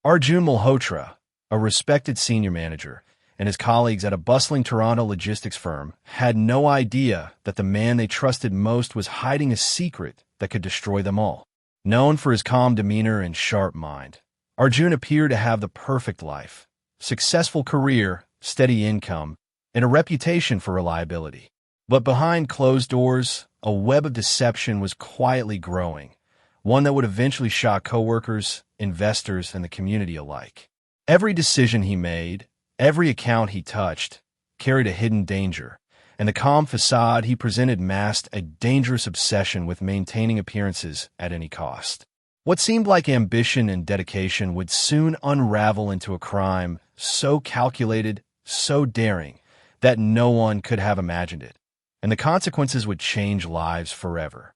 Arjun Malhotra, a respected senior manager, and his colleagues at a bustling Toronto logistics firm had no idea that the man they trusted most was hiding a secret that could destroy them all. Known for his calm demeanor and sharp mind, Arjun appeared to have the perfect life, successful career, steady income, and a reputation for reliability. But behind closed doors, a web of deception was quietly growing, one that would eventually shock coworkers, investors, and the community alike. Every decision he made, every account he touched, carried a hidden danger, and the calm facade he presented masked a dangerous obsession with maintaining appearances at any cost. What seemed like ambition and dedication would soon unravel into a crime so calculated, so daring, that no one could have imagined it, and the consequences would change lives forever.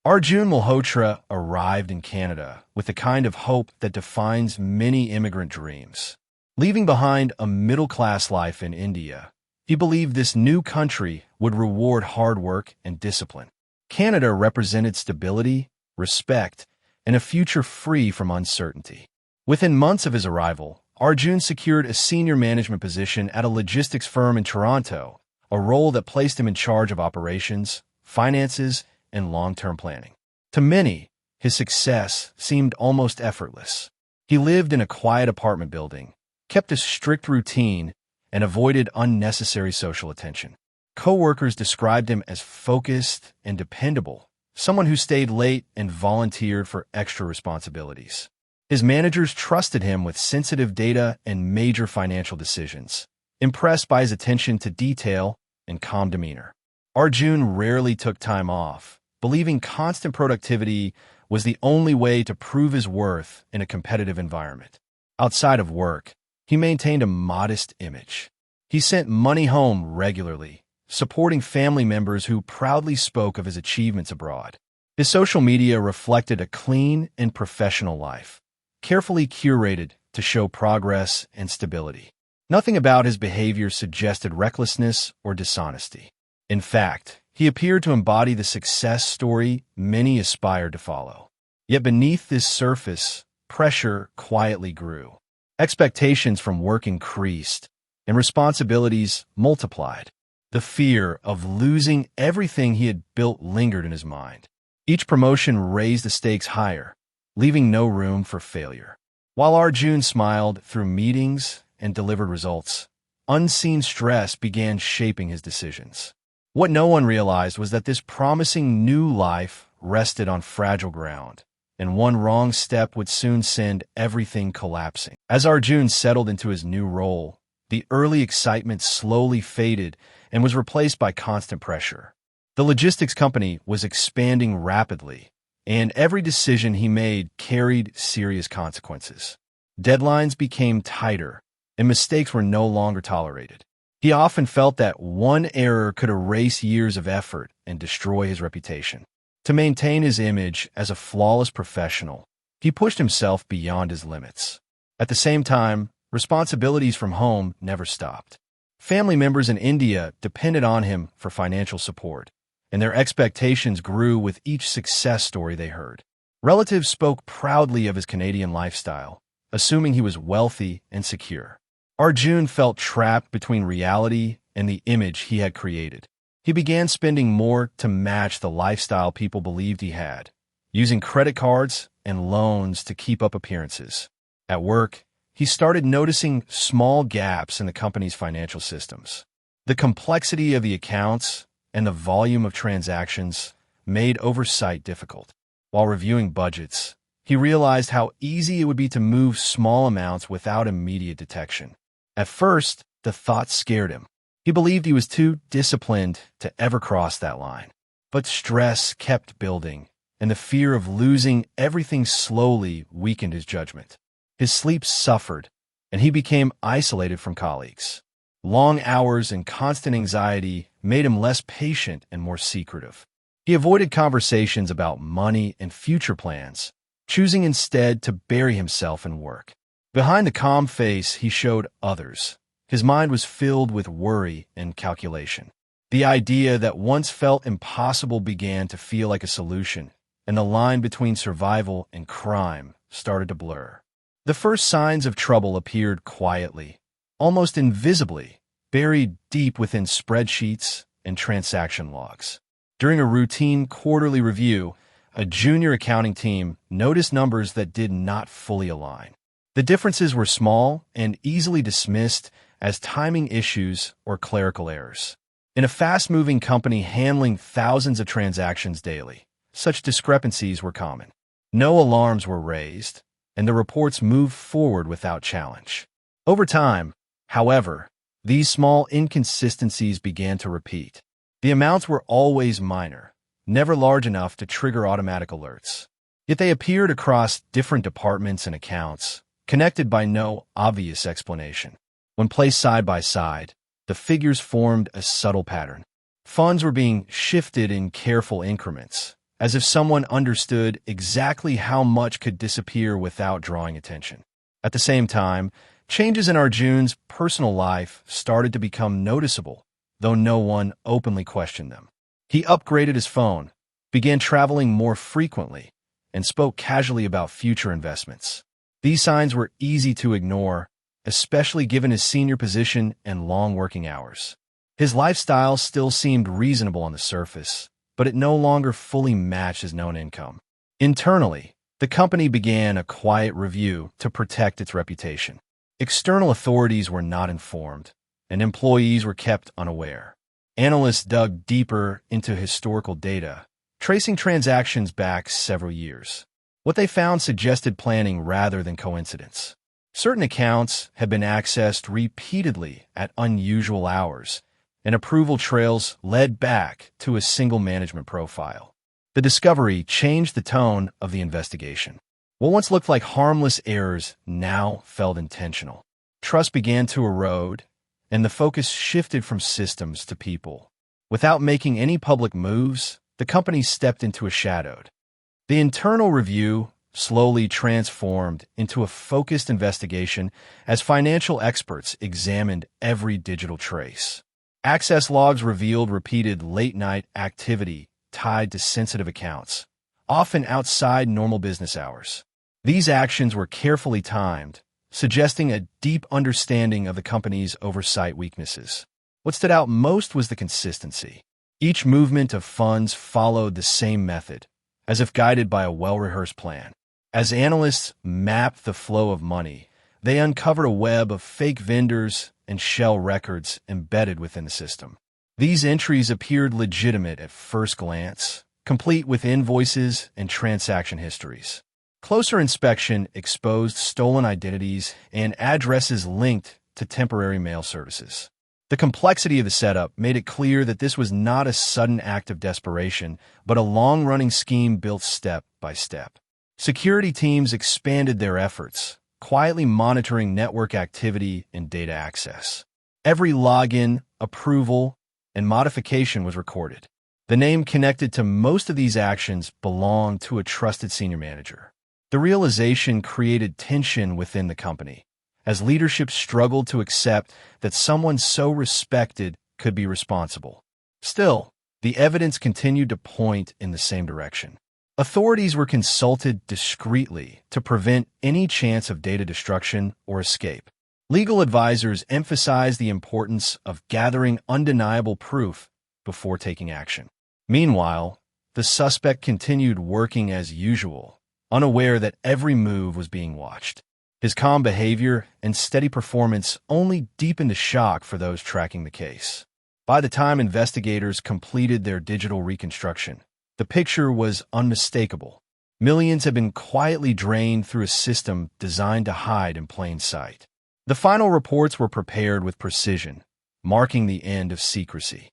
Arjun Malhotra arrived in Canada with the kind of hope that defines many immigrant dreams. Leaving behind a middle-class life in India, he believed this new country would reward hard work and discipline. Canada represented stability, respect, and a future free from uncertainty. Within months of his arrival, Arjun secured a senior management position at a logistics firm in Toronto, a role that placed him in charge of operations, finances, and long-term planning. To many, his success seemed almost effortless. He lived in a quiet apartment building, kept a strict routine, and avoided unnecessary social attention. Coworkers described him as focused and dependable, someone who stayed late and volunteered for extra responsibilities. His managers trusted him with sensitive data and major financial decisions, impressed by his attention to detail and calm demeanor. Arjun rarely took time off, believing constant productivity was the only way to prove his worth in a competitive environment. Outside of work, he maintained a modest image. He sent money home regularly, supporting family members who proudly spoke of his achievements abroad. His social media reflected a clean and professional life, carefully curated to show progress and stability. Nothing about his behavior suggested recklessness or dishonesty. In fact, he appeared to embody the success story many aspired to follow. Yet beneath this surface, pressure quietly grew. Expectations from work increased, and responsibilities multiplied. The fear of losing everything he had built lingered in his mind. Each promotion raised the stakes higher, leaving no room for failure. While Arjun smiled through meetings and delivered results, unseen stress began shaping his decisions. What no one realized was that this promising new life rested on fragile ground, and one wrong step would soon send everything collapsing. As Arjun settled into his new role, the early excitement slowly faded and was replaced by constant pressure. The logistics company was expanding rapidly, and every decision he made carried serious consequences. Deadlines became tighter, and mistakes were no longer tolerated. He often felt that one error could erase years of effort and destroy his reputation. To maintain his image as a flawless professional, he pushed himself beyond his limits. At the same time, responsibilities from home never stopped. Family members in India depended on him for financial support, and their expectations grew with each success story they heard. Relatives spoke proudly of his Canadian lifestyle, assuming he was wealthy and secure. Arjun felt trapped between reality and the image he had created. He began spending more to match the lifestyle people believed he had, using credit cards and loans to keep up appearances. At work, he started noticing small gaps in the company's financial systems. The complexity of the accounts and the volume of transactions made oversight difficult. While reviewing budgets, he realized how easy it would be to move small amounts without immediate detection. At first, the thought scared him. He believed he was too disciplined to ever cross that line. But stress kept building, and the fear of losing everything slowly weakened his judgment. His sleep suffered, and he became isolated from colleagues. Long hours and constant anxiety made him less patient and more secretive. He avoided conversations about money and future plans, choosing instead to bury himself in work. Behind the calm face he showed others, his mind was filled with worry and calculation. The idea that once felt impossible began to feel like a solution, and the line between survival and crime started to blur. The first signs of trouble appeared quietly, almost invisibly, buried deep within spreadsheets and transaction logs. During a routine quarterly review, a junior accounting team noticed numbers that did not fully align. The differences were small and easily dismissed as timing issues or clerical errors. In a fast-moving company handling thousands of transactions daily, such discrepancies were common. No alarms were raised, and the reports moved forward without challenge. Over time, however, these small inconsistencies began to repeat. The amounts were always minor, never large enough to trigger automatic alerts. Yet they appeared across different departments and accounts, connected by no obvious explanation. When placed side by side, the figures formed a subtle pattern. Funds were being shifted in careful increments, as if someone understood exactly how much could disappear without drawing attention. At the same time, changes in Arjun's personal life started to become noticeable, though no one openly questioned them. He upgraded his phone, began traveling more frequently, and spoke casually about future investments. These signs were easy to ignore, especially given his senior position and long working hours. His lifestyle still seemed reasonable on the surface, but it no longer fully matched his known income. Internally, the company began a quiet review to protect its reputation. External authorities were not informed, and employees were kept unaware. Analysts dug deeper into historical data, tracing transactions back several years. What they found suggested planning rather than coincidence. Certain accounts had been accessed repeatedly at unusual hours, and approval trails led back to a single management profile. The discovery changed the tone of the investigation. What once looked like harmless errors now felt intentional. Trust began to erode, and the focus shifted from systems to people. Without making any public moves, the company stepped into a shadow. The internal review slowly transformed into a focused investigation as financial experts examined every digital trace. Access logs revealed repeated late-night activity tied to sensitive accounts, often outside normal business hours. These actions were carefully timed, suggesting a deep understanding of the company's oversight weaknesses. What stood out most was the consistency. Each movement of funds followed the same method, as if guided by a well-rehearsed plan. As analysts mapped the flow of money, they uncovered a web of fake vendors and shell records embedded within the system. These entries appeared legitimate at first glance, complete with invoices and transaction histories. Closer inspection exposed stolen identities and addresses linked to temporary mail services. The complexity of the setup made it clear that this was not a sudden act of desperation, but a long-running scheme built step by step. Security teams expanded their efforts, quietly monitoring network activity and data access. Every login, approval, and modification was recorded. The name connected to most of these actions belonged to a trusted senior manager. The realization created tension within the company, as leadership struggled to accept that someone so respected could be responsible. Still, the evidence continued to point in the same direction. Authorities were consulted discreetly to prevent any chance of data destruction or escape. Legal advisors emphasized the importance of gathering undeniable proof before taking action. Meanwhile, the suspect continued working as usual, unaware that every move was being watched. His calm behavior and steady performance only deepened the shock for those tracking the case. By the time investigators completed their digital reconstruction, the picture was unmistakable. Millions had been quietly drained through a system designed to hide in plain sight. The final reports were prepared with precision, marking the end of secrecy.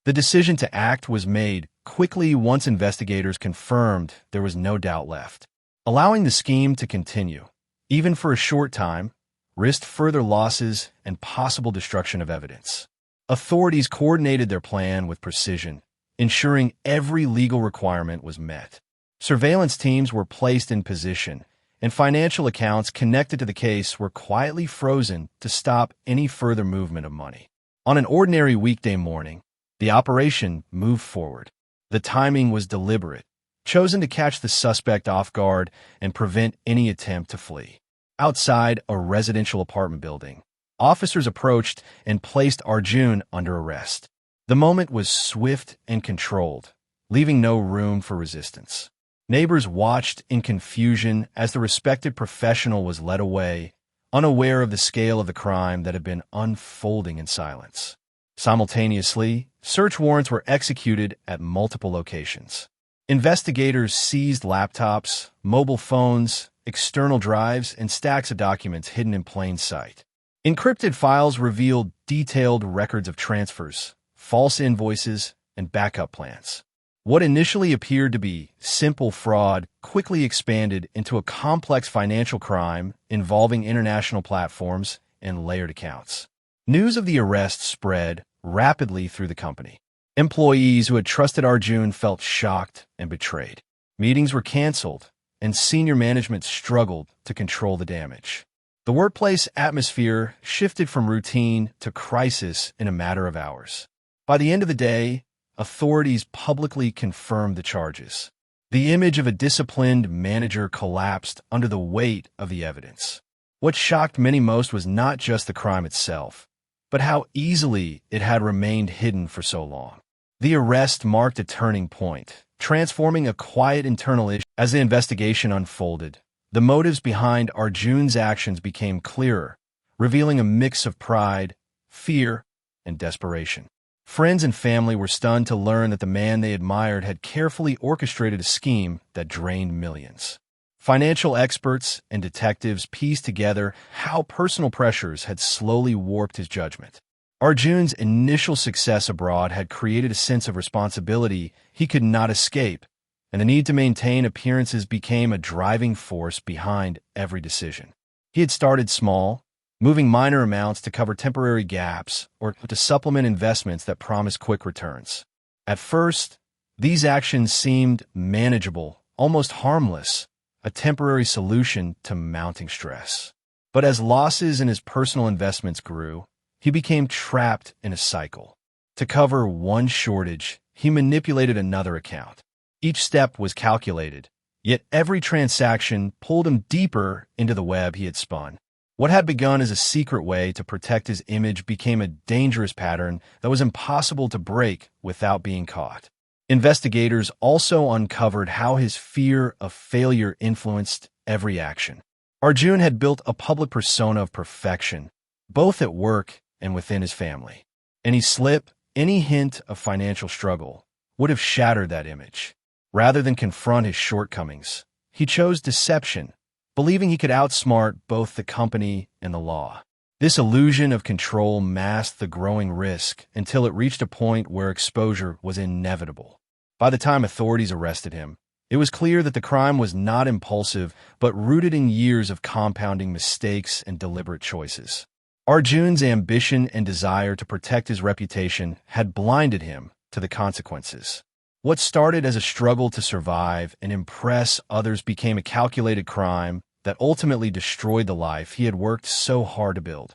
The decision to act was made quickly once investigators confirmed there was no doubt left. Allowing the scheme to continue, even for a short time, risked further losses and possible destruction of evidence. Authorities coordinated their plan with precision, ensuring every legal requirement was met. Surveillance teams were placed in position, and financial accounts connected to the case were quietly frozen to stop any further movement of money. On an ordinary weekday morning, the operation moved forward. The timing was deliberate, chosen to catch the suspect off guard and prevent any attempt to flee. Outside a residential apartment building, officers approached and placed Arjun under arrest. The moment was swift and controlled, leaving no room for resistance. Neighbors watched in confusion as the respected professional was led away, unaware of the scale of the crime that had been unfolding in silence. Simultaneously, search warrants were executed at multiple locations. Investigators seized laptops, mobile phones, external drives, and stacks of documents hidden in plain sight. Encrypted files revealed detailed records of transfers, false invoices, and backup plans. What initially appeared to be simple fraud quickly expanded into a complex financial crime involving international platforms and layered accounts. News of the arrest spread rapidly through the company. Employees who had trusted Arjun felt shocked and betrayed. Meetings were canceled, and senior management struggled to control the damage. The workplace atmosphere shifted from routine to crisis in a matter of hours. By the end of the day, authorities publicly confirmed the charges. The image of a disciplined manager collapsed under the weight of the evidence. What shocked many most was not just the crime itself, but how easily it had remained hidden for so long. The arrest marked a turning point, transforming a quiet internal issue. As the investigation unfolded, the motives behind Arjun's actions became clearer, revealing a mix of pride, fear, and desperation. Friends and family were stunned to learn that the man they admired had carefully orchestrated a scheme that drained millions. Financial experts and detectives pieced together how personal pressures had slowly warped his judgment. Arjun's initial success abroad had created a sense of responsibility he could not escape, and the need to maintain appearances became a driving force behind every decision. He had started small, moving minor amounts to cover temporary gaps or to supplement investments that promised quick returns. At first, these actions seemed manageable, almost harmless, a temporary solution to mounting stress. But as losses in his personal investments grew, he became trapped in a cycle. To cover one shortage, he manipulated another account. Each step was calculated, yet every transaction pulled him deeper into the web he had spun. What had begun as a secret way to protect his image became a dangerous pattern that was impossible to break without being caught. Investigators also uncovered how his fear of failure influenced every action. Arjun had built a public persona of perfection, both at work and within his family. Any slip, any hint of financial struggle, would have shattered that image. Rather than confront his shortcomings, he chose deception, believing he could outsmart both the company and the law. This illusion of control masked the growing risk until it reached a point where exposure was inevitable. By the time authorities arrested him, it was clear that the crime was not impulsive, but rooted in years of compounding mistakes and deliberate choices. Arjun's ambition and desire to protect his reputation had blinded him to the consequences. What started as a struggle to survive and impress others became a calculated crime that ultimately destroyed the life he had worked so hard to build.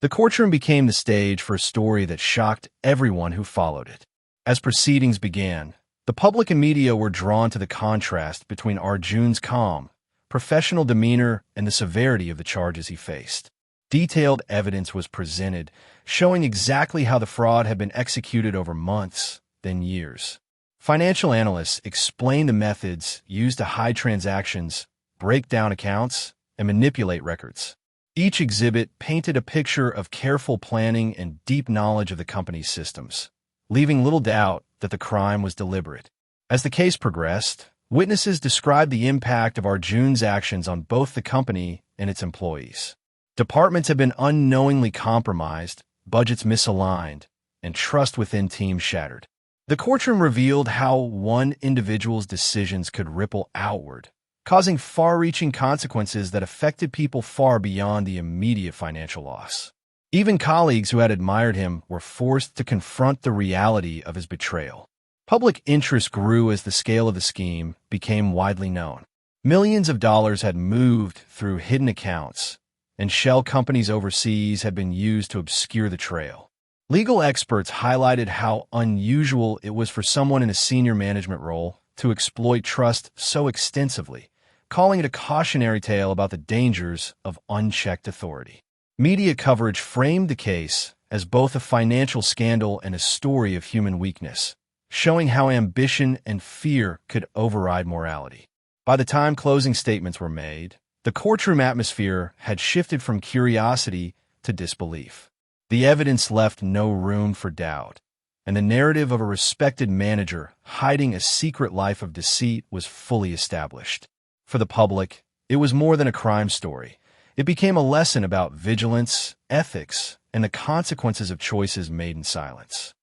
The courtroom became the stage for a story that shocked everyone who followed it. As proceedings began, the public and media were drawn to the contrast between Arjun's calm, professional demeanor and the severity of the charges he faced. Detailed evidence was presented, showing exactly how the fraud had been executed over months, then years. Financial analysts explained the methods used to hide transactions, break down accounts, and manipulate records. Each exhibit painted a picture of careful planning and deep knowledge of the company's systems, leaving little doubt that the crime was deliberate. As the case progressed, witnesses described the impact of Arjun's actions on both the company and its employees. Departments had been unknowingly compromised, budgets misaligned, and trust within teams shattered. The courtroom revealed how one individual's decisions could ripple outward, causing far-reaching consequences that affected people far beyond the immediate financial loss. Even colleagues who had admired him were forced to confront the reality of his betrayal. Public interest grew as the scale of the scheme became widely known. Millions of dollars had moved through hidden accounts, and shell companies overseas had been used to obscure the trail. Legal experts highlighted how unusual it was for someone in a senior management role to exploit trust so extensively, calling it a cautionary tale about the dangers of unchecked authority. Media coverage framed the case as both a financial scandal and a story of human weakness, showing how ambition and fear could override morality. By the time closing statements were made, the courtroom atmosphere had shifted from curiosity to disbelief. The evidence left no room for doubt, and the narrative of a respected manager hiding a secret life of deceit was fully established. For the public, it was more than a crime story. It became a lesson about vigilance, ethics, and the consequences of choices made in silence.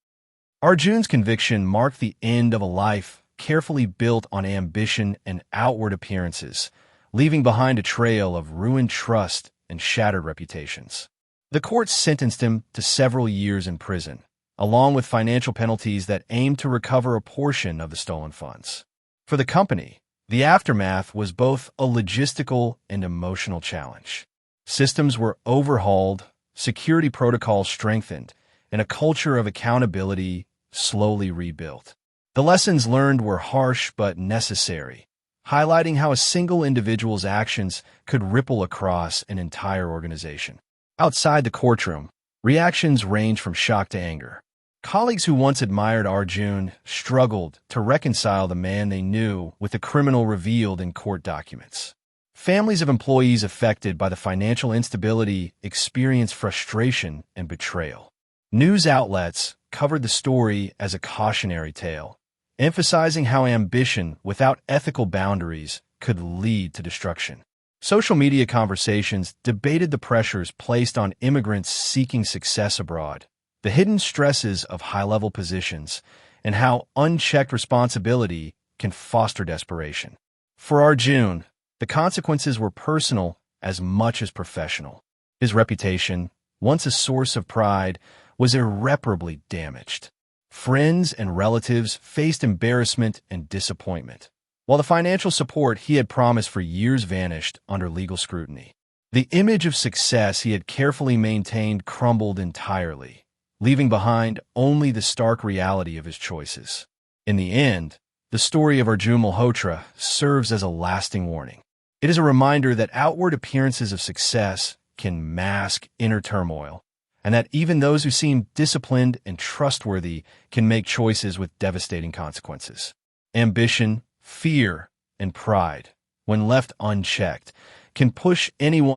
Arjun's conviction marked the end of a life carefully built on ambition and outward appearances, leaving behind a trail of ruined trust and shattered reputations. The court sentenced him to several years in prison, along with financial penalties that aimed to recover a portion of the stolen funds. For the company, the aftermath was both a logistical and emotional challenge. Systems were overhauled, security protocols strengthened, and a culture of accountability slowly rebuilt. The lessons learned were harsh but necessary, highlighting how a single individual's actions could ripple across an entire organization. Outside the courtroom, reactions ranged from shock to anger. Colleagues who once admired Arjun struggled to reconcile the man they knew with the criminal revealed in court documents. Families of employees affected by the financial instability experienced frustration and betrayal. News outlets covered the story as a cautionary tale, emphasizing how ambition without ethical boundaries could lead to destruction. Social media conversations debated the pressures placed on immigrants seeking success abroad, the hidden stresses of high-level positions, and how unchecked responsibility can foster desperation. For Arjun, the consequences were personal as much as professional. His reputation, once a source of pride, was irreparably damaged. Friends and relatives faced embarrassment and disappointment, while the financial support he had promised for years vanished under legal scrutiny. The image of success he had carefully maintained crumbled entirely, leaving behind only the stark reality of his choices. In the end, the story of Arjun Malhotra serves as a lasting warning. It is a reminder that outward appearances of success can mask inner turmoil, and that even those who seem disciplined and trustworthy can make choices with devastating consequences. Ambition, fear, and pride, when left unchecked, can push anyone